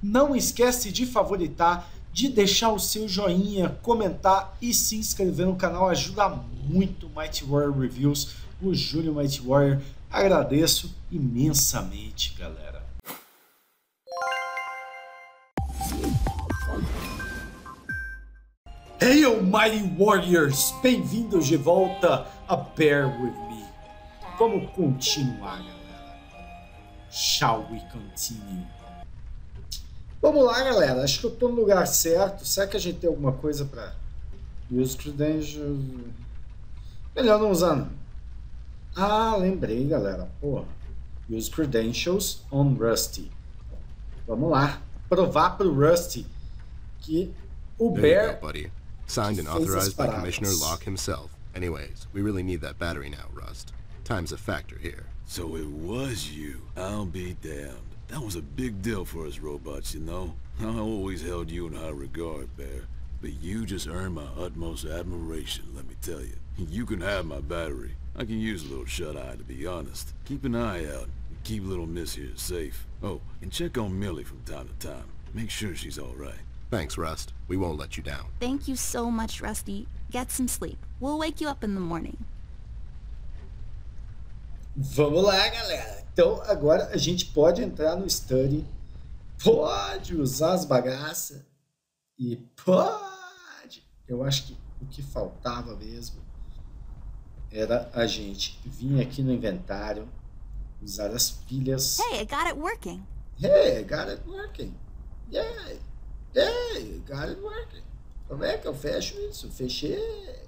Não esquece de favoritar, de deixar o seu joinha, comentar e se inscrever no canal. Ajuda muito o Mighty Warrior Reviews, o Julio Mighty Warrior. Agradeço imensamente, galera. Hey, Mighty Warriors! Bem-vindos de volta a Bear With Me. Vamos continuar, galera. Shall we continue? Vamos lá, galera. Acho que eu tô no lugar certo. Será que a gente tem alguma coisa para use credentials? Melhor não usar, não. Ah, lembrei, galera. Porra. Use credentials on Rusty. Vamos lá. Provar pro Rusty que o Bear... Signed and authorized by Commissioner Locke himself. Anyways, we really need that battery now, Rust. Time's a factor here. So it was you. I'll be damned. That was a big deal for us robots, you know. I always held you in high regard, Bear. But you just earned my utmost admiration, let me tell you. You can have my battery. I can use a little shut-eye, to be honest. Keep an eye out and keep little Miss here safe. Oh, and check on Millie from time to time. Make sure she's all right. Thanks, Rust. We won't let you down. Thank you so much, Rusty. Get some sleep. We'll wake you up in the morning. Vamos lá, galera. Então, agora a gente pode entrar no study. Pode usar as bagaças. E pode. Eu acho que o que faltava mesmo era a gente vir aqui no inventário, usar as pilhas. Hey, I got it working. Hey, I got it working. Yeah. Hey, got it working. Como é que eu fecho isso? Fechei.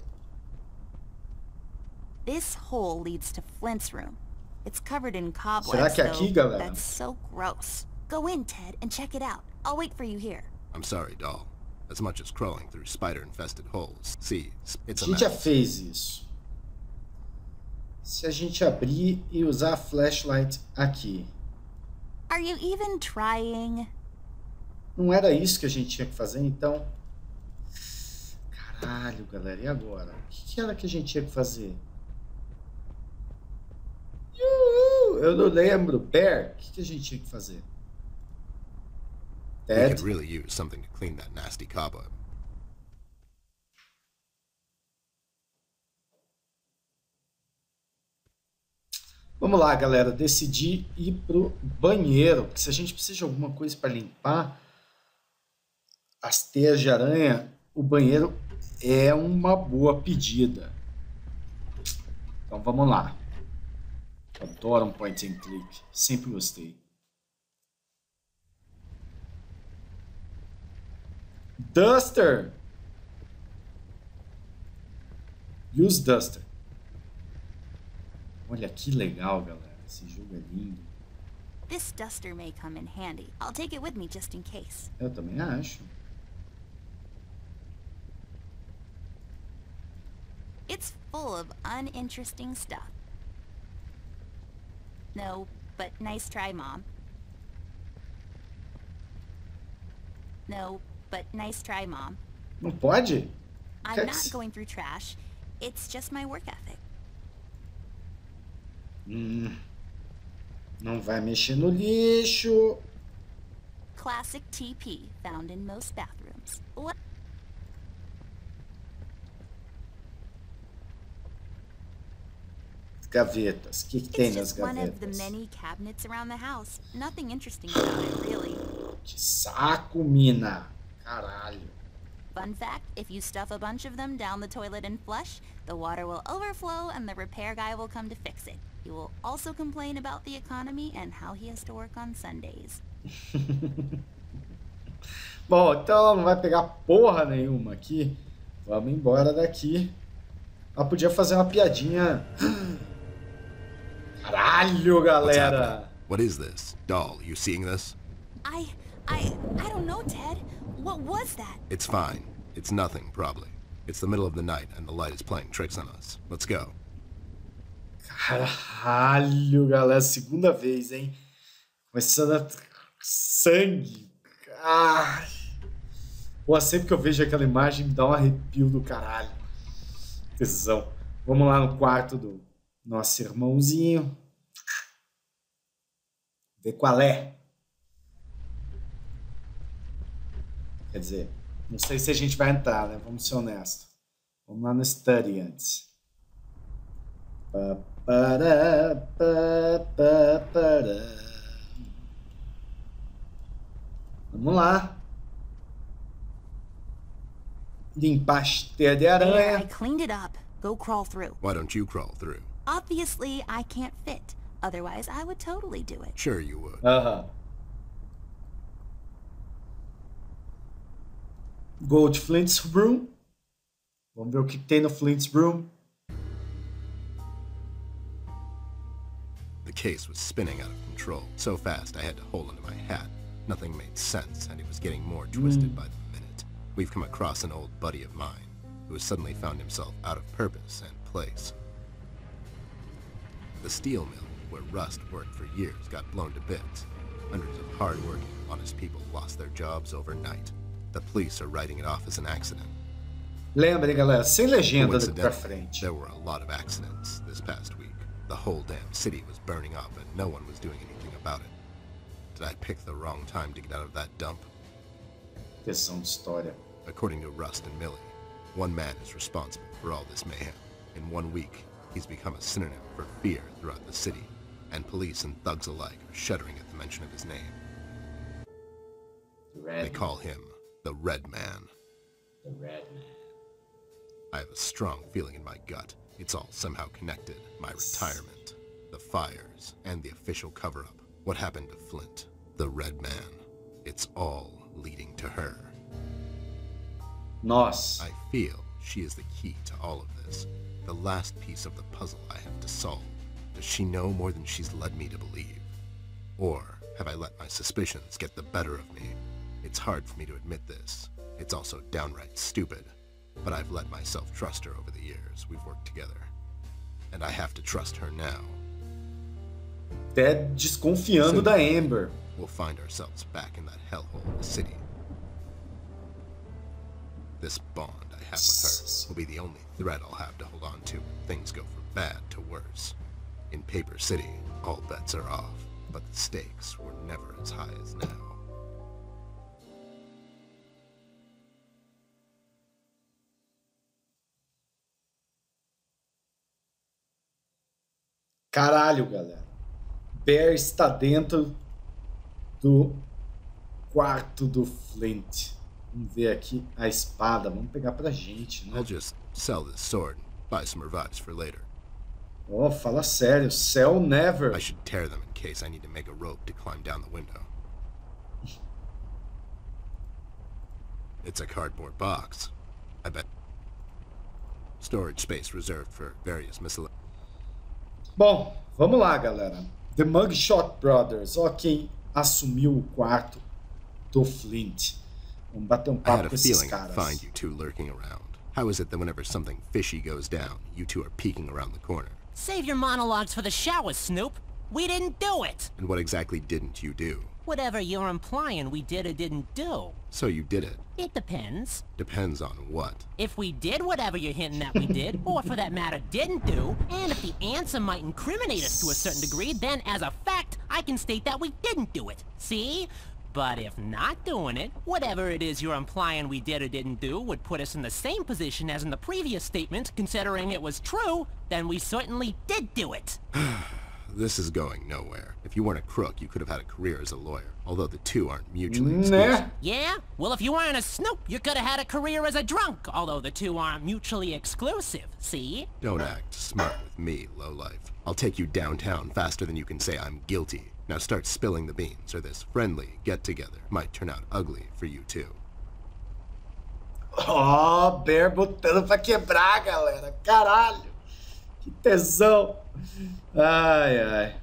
This hole leads to Flint's room. It's covered in cobwebs, Será que é aqui, galera? That's so gross. Go in, Ted, and check it out. I'll wait for you here. I'm sorry, doll. As much as crawling through spider-infested holes. See, it's a a gente já mess. fez isso. Se a gente abrir e usar a flashlight aqui. Are you even trying? Não era isso que a gente tinha que fazer, então? Caralho, galera, e agora? O que era que a gente tinha que fazer? Eu não lembro. Bear, o que a gente tinha que fazer? We Ted? could really use something to clean that nasty cobweb. Vamos lá, galera. Decidi ir pro banheiro. Porque se a gente precisa de alguma coisa para limpar as teias de aranha, o banheiro é uma boa pedida. Então vamos lá. Adoro um point and click. Sempre gostei. Duster. Use Duster. Olha que legal, galera. Esse jogo é lindo. This duster may come in handy. I'll take it with me just in case. Eu também acho. It's full of uninteresting stuff. No, but nice try, Mom. No, but nice try, Mom. Não pode? I'm not going through trash. It's just my work ethic. Não vai mexer no lixo. Classic TP found in most bathrooms. Gavetas. O que tem nas one of the gavetas? many cabinets around the house. Nothing interesting about it, really. Que saco, mina. Caralho. Fun fact, if you stuff a bunch of them down the toilet and flush, the water will overflow and the repair guy will come to fix it. He will also complain about the economy and how he has to work on Sundays. Bom, então não vai pegar porra nenhuma aqui. Vamos embora daqui. Ela podia fazer uma piadinha. Caralho, galera. What is this? Doll, you seeing this? I don't know, Ted. What was that? It's fine. It's nothing, probably. It's the middle of the night and the light is playing tricks on us. Let's go. Caralho, galera. Segunda vez, hein? Começando a... sangue. Ai. Pô, sempre que eu vejo aquela imagem me dá um arrepio do caralho. Tesão. Vamos lá no quarto do nosso irmãozinho. Ver qual é. Quer dizer, não sei se a gente vai entrar, né? Vamos ser honestos. Vamos lá no study antes. Vamos lá. Limpar teia de There, I aranha. cleaned it up. Go crawl through. Why don't you crawl through? Obviously, I can't fit. Otherwise, I would totally do it. Sure you would. Aham. Go to Flint's room. Vamos ver o que tem no Flint's room. The case was spinning out of control. So fast I had to hold onto my hat. Nothing made sense, and it was getting more twisted by the minute. We've come across an old buddy of mine who has suddenly found himself out of purpose and place. The steel mill, where Rust worked for years, got blown to bits. Hundreds of hard-working, honest people lost their jobs overnight. The police are writing it off as an accident. Lembrem, galera, sem legenda daqui pra frente. There were a lot of accidents this past week. The whole damn city was burning up and no one was doing anything about it. Did I pick the wrong time to get out of that dump? Questão de história. According to Rust and Millie, one man is responsible for all this mayhem. In 1 week, he's become a synonym for fear throughout the city, and police and thugs alike are shuddering at the mention of his name. They call him the Red Man. The Red Man. I have a strong feeling in my gut. It's all somehow connected. My retirement, the fires, and the official cover-up. What happened to Flint, the Red Man. It's all leading to her. Nossa. I feel she is the key to all of this. The last piece of the puzzle I have to solve. Does she know more than she's led me to believe? Or have I let my suspicions get the better of me? It's hard for me to admit this. It's also downright stupid. But I've let myself trust her over the years we've worked together. And I have to trust her now. Até desconfiando da Amber. We'll find ourselves back in that hellhole in the city. This bond I have with her will be the only thread I'll have to hold on to when things go from bad to worse. In Paper City, all bets are off, but the stakes were never as high as now. Caralho, galera. Bear está dentro do quarto do Flint. Vamos ver aqui a espada. Vamos pegar pra gente, né? I'll just sell this sword and buy some revives for later. Oh, fala sério. Sell never. I should tear them in case I need to make a rope to climb down the window. It's a cardboard box. I bet. Storage space reserved for various miscellaneous. Bom, vamos lá, galera. The Mugshot Brothers. Ó quem assumiu o quarto do Flint. Vamos bater I had papo a com esses feeling I'd caras. find you two lurking around. How is it that whenever something fishy goes down, you two are peeking around the corner? Save your monologues for the shower, Snoop. We didn't do it. And what exactly didn't you do? Whatever you're implying we did or didn't do. So you did it. It depends. Depends on what? If we did whatever you're hinting that we did, or for that matter didn't do, and if the answer might incriminate us to a certain degree, then as a fact, I can state that we didn't do it. See? But if not doing it, whatever it is you're implying we did or didn't do would put us in the same position as in the previous statement, considering it was true, then we certainly did do it. This is going nowhere. If you weren't a crook, you could have had a career as a lawyer, although the two aren't mutually exclusive. Né? Yeah? Well, if you weren't a Snoop, you could have had a career as a drunk, although the two aren't mutually exclusive, see? Don't act smart with me, lowlife. I'll take you downtown faster than you can say I'm guilty. Now start spilling the beans, or this friendly get-together might turn out ugly for you too. Ó, Bear botando pra quebrar, galera. Caralho. Que tesão. Ai, ai.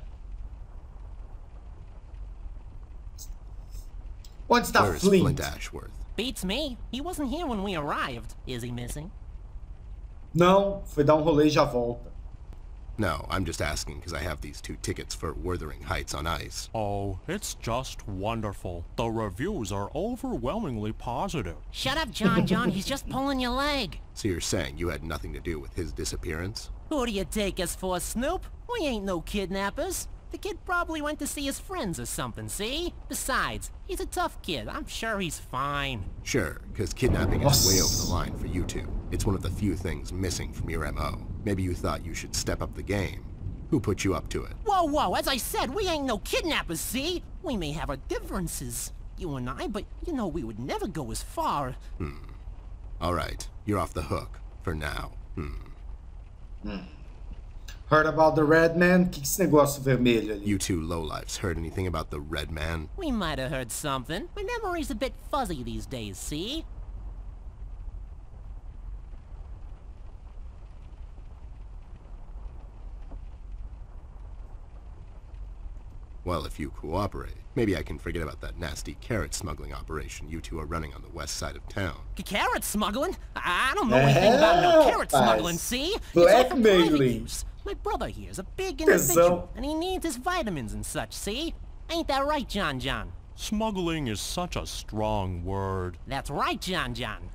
Onde está Where is Flint? Flint Ashworth? Beats me. He wasn't here when we arrived. Is he missing? Não, foi dar rolê e já volta. No, I'm just asking because I have these 2 tickets for Wuthering Heights on ice. Oh, it's just wonderful. The reviews are overwhelmingly positive. Shut up, John. He's just pulling your leg. So you're saying you had nothing to do with his disappearance? Who do you take us for, Snoop? We ain't no kidnappers. The kid probably went to see his friends or something, see? Besides, he's a tough kid. I'm sure he's fine. Sure, because kidnapping is way over the line for you two. It's one of the few things missing from your MO. Maybe you thought you should step up the game. Who put you up to it? Whoa, whoa, as I said, we ain't no kidnappers, see? We may have our differences, you and I, but you know we would never go as far. Alright, you're off the hook. For now. Heard about the red man? Que esse negócio vermelho ali? You two lowlifes heard anything about the red man? We might have heard something. My memory's a bit fuzzy these days, see? Well, if you cooperate, maybe I can forget about that nasty carrot smuggling operation you two are running on the west side of town. Carrot smuggling? I don't know anything about no carrot smuggling, see? Blackmailing. My brother here is a big individual, and he needs his vitamins and such, see? Ain't that right, John John? Smuggling is such a strong word. That's right, John John.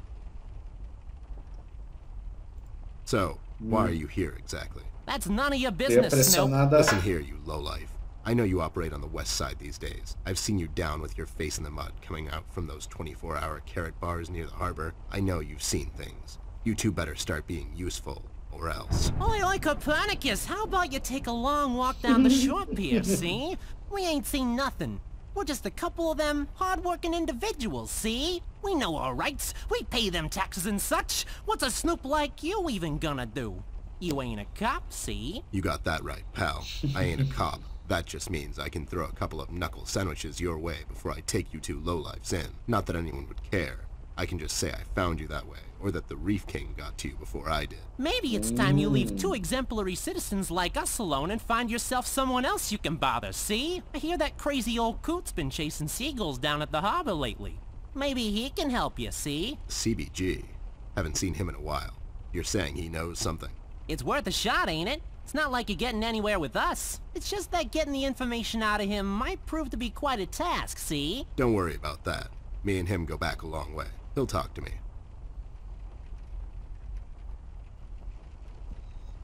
So, why are you here exactly? That's none of your business, Snoop. Listen here, you lowlife. I know you operate on the west side these days. I've seen you down with your face in the mud coming out from those 24-hour carrot bars near the harbor. I know you've seen things. You two better start being useful, or else. Oi, Copernicus, how about you take a long walk down the shore pier, see? We ain't seen nothing. We're just a couple of them hard-working individuals, see? We know our rights. We pay them taxes and such. What's a snoop like you even gonna do? You ain't a cop, see? You got that right, pal. I ain't a cop. That just means I can throw a couple of knuckle sandwiches your way before I take you two lowlifes in. Not that anyone would care. I can just say I found you that way, or that the Reef King got to you before I did. Maybe it's time you leave two exemplary citizens like us alone and find yourself someone else you can bother, see? I hear that crazy old coot's been chasing seagulls down at the harbor lately. Maybe he can help you, see? CBG. Haven't seen him in a while. You're saying he knows something? It's worth a shot, ain't it? It's not like you're getting anywhere with us. It's just that getting the information out of him might prove to be quite a task, see? Don't worry about that. Me and him go back a long way. He'll talk to me.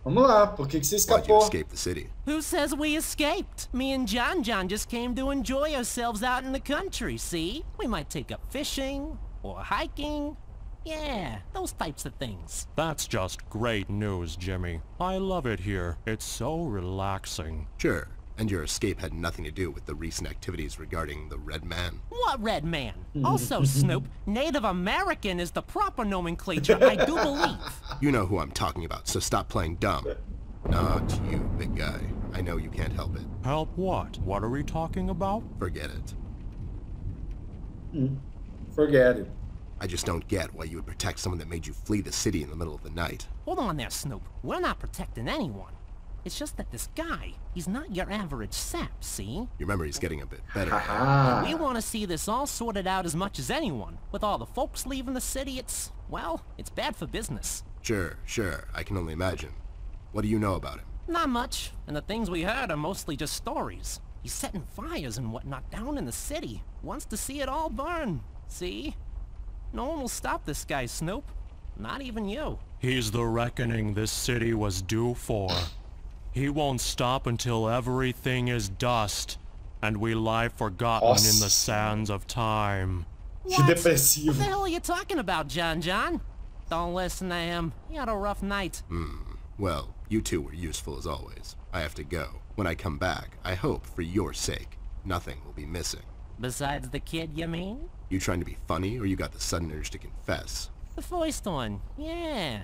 Vamos lá, por que você Why'd you escapou? escape the city? Who says we escaped? Me and John John just came to enjoy ourselves out in the country, see? We might take up fishing, or hiking. Yeah, those types of things. That's just great news, Jimmy. I love it here. It's so relaxing. Sure. And your escape had nothing to do with the recent activities regarding the Red Man? What Red Man? Also, Snoop, Native American is the proper nomenclature, I do believe. You know who I'm talking about, so stop playing dumb. Not you, big guy. I know you can't help it. Help what? What are we talking about? Forget it. Forget it. I just don't get why you would protect someone that made you flee the city in the middle of the night. Hold on there, Snoop. We're not protecting anyone. It's just that this guy, he's not your average sap, see? Your memory's getting a bit better. Haha. We want to see this all sorted out as much as anyone. With all the folks leaving the city, well, it's bad for business. Sure. I can only imagine. What do you know about him? Not much, and the things we heard are mostly just stories. He's setting fires and whatnot down in the city. Wants to see it all burn, see? No one will stop this guy, Snoop. Not even you. He's the reckoning this city was due for. He won't stop until everything is dust, and we lie forgotten in the sands of time. Que What depressivo. the hell are you talking about, John John? Don't listen to him. He had a rough night. Well, you two were useful as always. I have to go. When I come back, I hope, for your sake, nothing will be missing. Besides the kid, you mean? You trying to be funny, or you got the sudden urge to confess? The first one, yeah.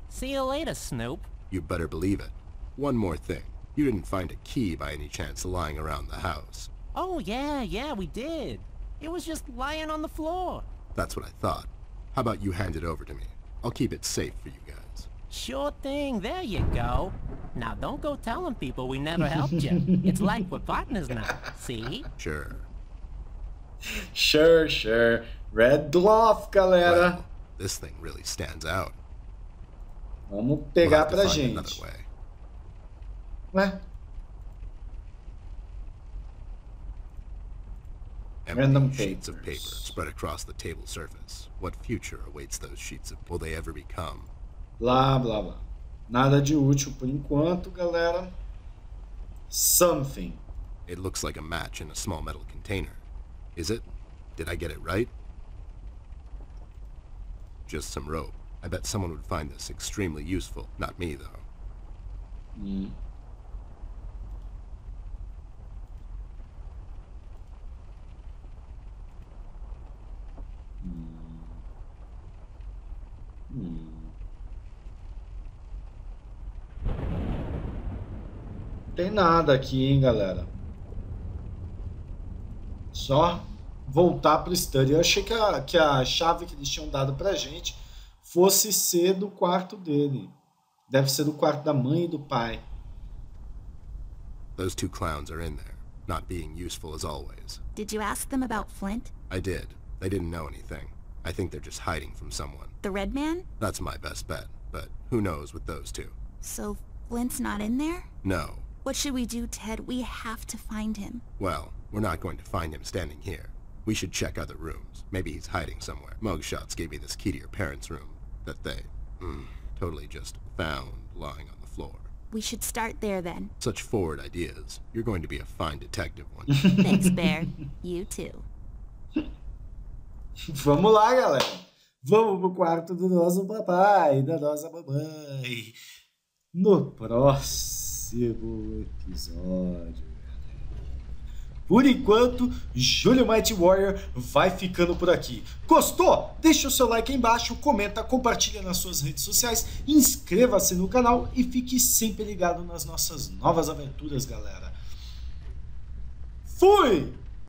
See you later, Snoop. You better believe it. One more thing. You didn't find a key by any chance lying around the house. Oh, yeah, we did. It was just lying on the floor. That's what I thought. How about you hand it over to me? I'll keep it safe for you guys. Sure thing, there you go. Now don't go telling people we never helped you. It's like we're partners now, see? Sure. Sure. Red Glove, galera. Well, this thing really stands out. Vamos We'll pegar have to pra find gente. another way. Ué? Random Empty sheets of paper papers. spread across the table surface. What future awaits those sheets of... Will they ever become? Blá, blá, blá. Nada de útil por enquanto, galera. Something. It looks like a match in a small metal container. Is it? Did I get it right? Just some rope. I bet someone would find this extremely useful. Not me, though. Tem nada aqui, hein, galera. Só voltar pro study. Eu achei que a chave que eles tinham dado pra gente fosse ser do quarto dele. Deve ser do quarto da mãe e do pai. Those two clowns are in there, not being useful as always. Did you ask them about Flint? I did. They didn't know anything. I think they're just hiding from someone. The red man? That's my best bet, but who knows with those two? So Flint's not in there? No. What should we do, Ted? We have to find him. Well, we're not going to find him standing here. We should check other rooms. Maybe he's hiding somewhere. Mugshots gave me this key to your parents' room that they, totally just found lying on the floor. We should start there then. Such forward ideas. You're going to be a fine detective one. Thanks, Bear. You too. Vamos lá, galera. Vamos pro quarto do nosso papai, da nossa mamãe. No próximo episódio. Por enquanto, Julio Mighty Warrior vai ficando por aqui. Gostou? Deixa o seu like aí embaixo, comenta, compartilha nas suas redes sociais, inscreva-se no canal e fique sempre ligado nas nossas novas aventuras, galera. Fui!